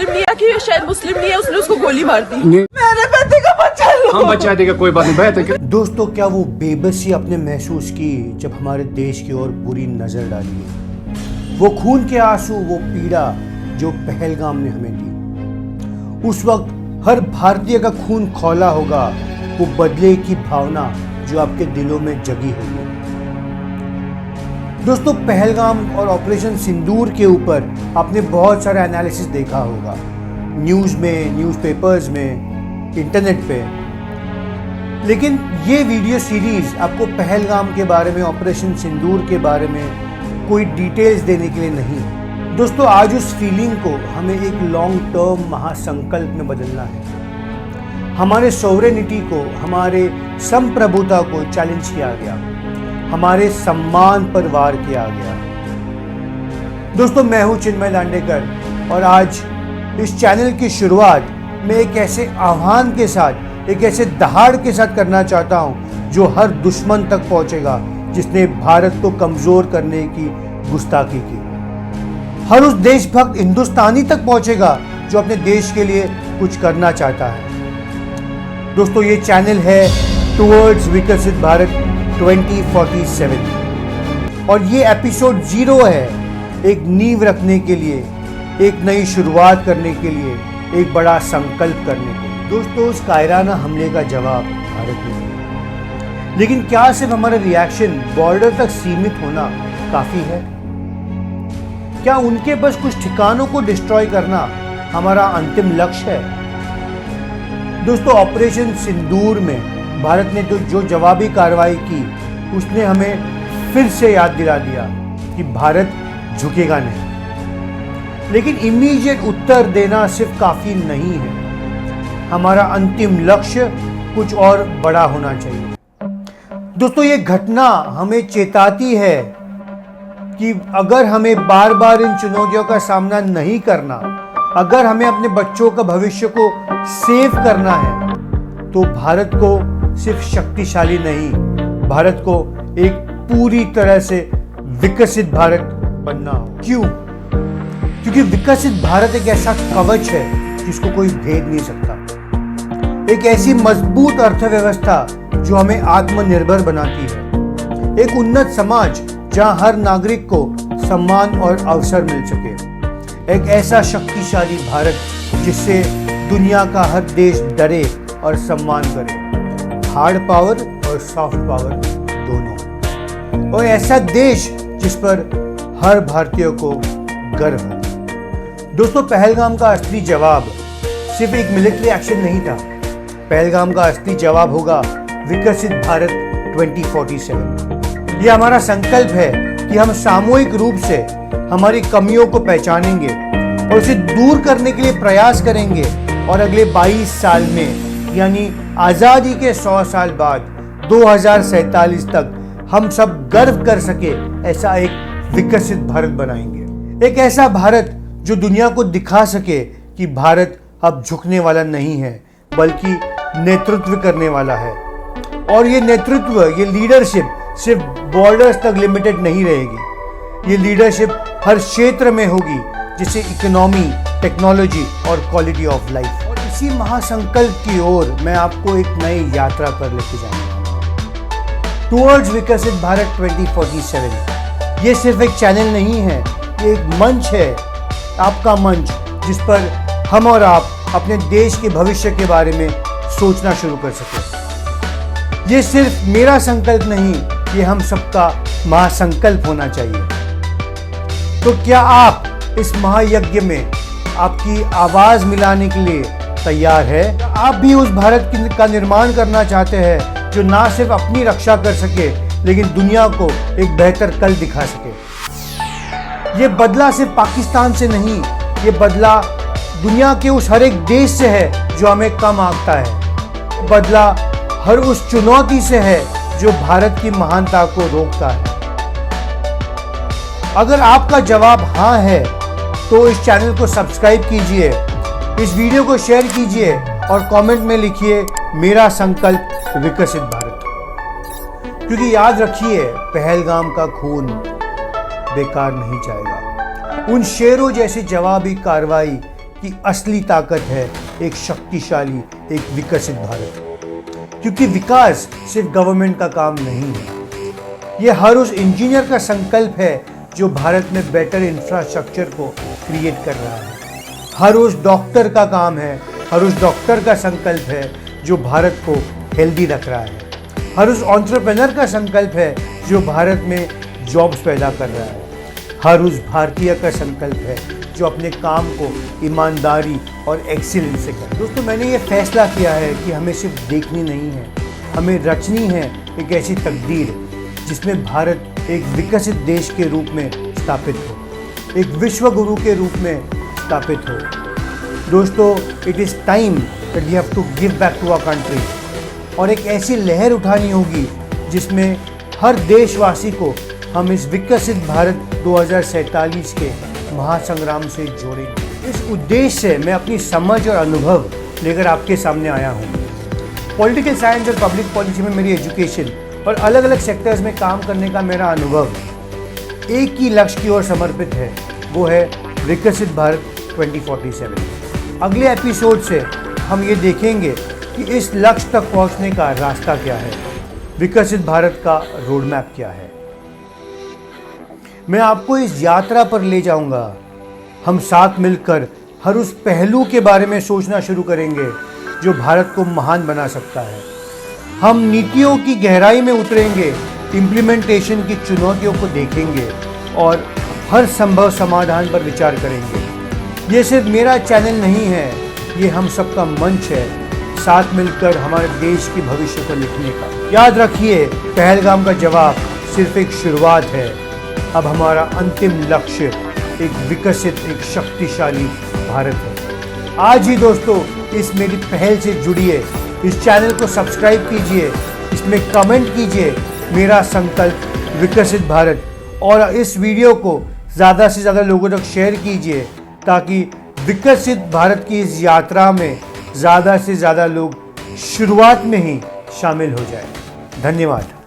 मुस्लिम नहीं है कि शायद मुस्लिम नहीं है, उसने उसको गोली मार दी। मेरे बेटे को बचा लो। हम बचा देगा, कोई बात नहीं। दोस्तों, क्या वो बेबसी आपने महसूस की जब हमारे देश की ओर बुरी नजर डाली? वो खून के आंसू, वो पीड़ा जो पहलगाम ने हमें दी। उस वक्त हर भारतीय का खून खौला होगा, वो बदले की भावना जो आपके दिलों में जगी होगी। दोस्तों, पहलगाम और ऑपरेशन सिंदूर के ऊपर आपने बहुत सारा एनालिसिस देखा होगा, न्यूज़ में, न्यूज़पेपर्स में, इंटरनेट पे। लेकिन ये वीडियो सीरीज आपको पहलगाम के बारे में, ऑपरेशन सिंदूर के बारे में कोई डिटेल्स देने के लिए नहीं। दोस्तों, आज उस फीलिंग को हमें एक लॉन्ग टर्म महासंकल्प में बदलना है। हमारे सॉवरेनिटी को, हमारे संप्रभुता को चैलेंज किया गया, हमारे सम्मान पर वार किया गया। दोस्तों, मैं हूं चिन्मय लांडेकर और आज इस चैनल की शुरुआत मैं एक ऐसे आह्वान के साथ, एक ऐसे दहाड़ के साथ करना चाहता हूं जो हर दुश्मन तक पहुंचेगा जिसने भारत को कमजोर करने की गुस्ताखी की। हर उस देशभक्त हिंदुस्तानी तक पहुंचेगा जो अपने देश के लिए कुछ करना चाहता है। दोस्तों, ये चैनल है टुवर्ड्स विकसित भारत 2047 और ये एपिसोड 0 है, एक नींव रखने के लिए, एक नई शुरुआत करने के लिए, एक बड़ा संकल्प करने के लिए। दोस्तों, उस कायराना हमले का जवाब भारत ने दिया, लेकिन क्या सिर्फ हमारा रिएक्शन बॉर्डर तक सीमित होना काफी है? क्या उनके बस कुछ ठिकानों को डिस्ट्रॉय करना हमारा अंतिम लक्ष्य है? दोस्तों, ऑपरेशन सिंदूर में भारत ने जो जवाबी कार्रवाई की, उसने हमें फिर से याद दिला दिया कि भारत झुकेगा नहीं। लेकिन इमीडिएट उत्तर देना सिर्फ काफी नहीं है, हमारा अंतिम लक्ष्य कुछ और बड़ा होना चाहिए। दोस्तों, ये घटना हमें चेताती है कि अगर हमें बार बार इन चुनौतियों का सामना नहीं करना, अगर हमें अपने बच्चों का भविष्य को सेव करना है, तो भारत को सिर्फ शक्तिशाली नहीं, भारत को एक पूरी तरह से विकसित भारत बनना हो। क्यों? क्योंकि विकसित भारत एक ऐसा कवच है जिसको कोई भेद नहीं सकता, एक ऐसी मजबूत अर्थव्यवस्था जो हमें आत्मनिर्भर बनाती है, एक उन्नत समाज जहां हर नागरिक को सम्मान और अवसर मिल सके, एक ऐसा शक्तिशाली भारत जिससे दुनिया का हर देश डरे और सम्मान करे, हार्ड पावर और सॉफ्ट पावर दोनों, और ऐसा देश जिस पर हर भारतीय को गर्व है। दोस्तों, पहलगाम का असली जवाब सिर्फ एक मिलिट्री एक्शन नहीं था, पहलगाम का असली जवाब होगा विकसित भारत 2047। यह हमारा संकल्प है कि हम सामूहिक रूप से हमारी कमियों को पहचानेंगे और उसे दूर करने के लिए प्रयास करेंगे, और अगले 22 साल में, यानी आजादी के 100 साल बाद 2047 तक हम सब गर्व कर सके ऐसा एक विकसित भारत बनाएंगे। एक ऐसा भारत जो दुनिया को दिखा सके कि भारत अब झुकने वाला नहीं है, बल्कि नेतृत्व करने वाला है। और ये नेतृत्व, ये लीडरशिप सिर्फ बॉर्डर्स तक लिमिटेड नहीं रहेगी, ये लीडरशिप हर क्षेत्र में होगी, जैसे इकोनॉमी, टेक्नोलॉजी और क्वालिटी ऑफ लाइफ। और इसी महासंकल्प की ओर मैं आपको एक नई यात्रा पर लेके जाऊंगा, टुवर्ड्स विकसित भारत 2047। ये सिर्फ एक चैनल नहीं है, ये एक मंच है, आपका मंच, जिस पर हम और आप अपने देश के भविष्य के बारे में सोचना शुरू कर सकें। ये सिर्फ मेरा संकल्प नहीं, ये हम सबका महासंकल्प होना चाहिए। तो क्या आप इस महायज्ञ में आपकी आवाज मिलाने के लिए तैयार है? आप भी उस भारत का निर्माण करना चाहते हैं जो ना सिर्फ अपनी रक्षा कर सके, लेकिन दुनिया को एक बेहतर कल दिखा सके। ये बदला सिर्फ पाकिस्तान से नहीं, ये बदला दुनिया के उस हर एक देश से है जो हमें कम आंकता है। बदला हर उस चुनौती से है जो भारत की महानता को रोकता है। अगर आपका जवाब हाँ है तो इस चैनल को सब्सक्राइब कीजिए, इस वीडियो को शेयर कीजिए और कमेंट में लिखिए मेरा संकल्प विकसित भारत। क्योंकि याद रखिए, पहलगाम का खून बेकार नहीं जाएगा। उन शेरों जैसी जवाबी कार्रवाई कि असली ताकत है एक शक्तिशाली, एक विकसित भारत। क्योंकि विकास सिर्फ गवर्नमेंट का काम नहीं है, ये हर उस इंजीनियर का संकल्प है जो भारत में बेटर इंफ्रास्ट्रक्चर को क्रिएट कर रहा है। हर उस डॉक्टर का काम है, हर उस डॉक्टर का संकल्प है जो भारत को हेल्दी रख रहा है। हर उस एंटरप्रेन्योर का संकल्प है जो भारत में जॉब्स पैदा कर रहा है। हर उस भारतीय का संकल्प है जो अपने काम को ईमानदारी और एक्सीलेंस से करे। दोस्तों, मैंने ये फैसला किया है कि हमें सिर्फ देखनी नहीं है, हमें रचनी है एक ऐसी तकदीर जिसमें भारत एक विकसित देश के रूप में स्थापित हो, एक विश्व गुरु के रूप में स्थापित हो। दोस्तों, it is time that we have to give back to our country, और एक ऐसी लहर उठानी होगी जिसमें हर देशवासी को हम इस विकसित भारत 2047 के महासंग्राम से जोड़ेंगे। इस उद्देश्य से मैं अपनी समझ और अनुभव लेकर आपके सामने आया हूँ। पॉलिटिकल साइंस और पब्लिक पॉलिसी में मेरी एजुकेशन और अलग अलग सेक्टर्स में काम करने का मेरा अनुभव एक ही लक्ष्य की ओर समर्पित है, वो है विकसित भारत 2047। अगले एपिसोड से हम ये देखेंगे कि इस लक्ष्य तक पहुंचने का रास्ता क्या है, विकसित भारत का रोड मैप क्या है। मैं आपको इस यात्रा पर ले जाऊंगा। हम साथ मिलकर हर उस पहलू के बारे में सोचना शुरू करेंगे जो भारत को महान बना सकता है। हम नीतियों की गहराई में उतरेंगे, इम्प्लीमेंटेशन की चुनौतियों को देखेंगे और हर संभव समाधान पर विचार करेंगे। ये सिर्फ मेरा चैनल नहीं है, ये हम सबका मंच है, साथ मिलकर हमारे देश के भविष्य को लिखने का। याद रखिए, पहलगाम का जवाब सिर्फ एक शुरुआत है। अब हमारा अंतिम लक्ष्य एक विकसित, एक शक्तिशाली भारत है। आज ही दोस्तों इस मेरी पहल से जुड़िए, इस चैनल को सब्सक्राइब कीजिए, इसमें कमेंट कीजिए मेरा संकल्प विकसित भारत, और इस वीडियो को ज़्यादा से ज़्यादा लोगों तक शेयर कीजिए ताकि विकसित भारत की इस यात्रा में ज़्यादा से ज़्यादा लोग शुरुआत में ही शामिल हो जाए। धन्यवाद।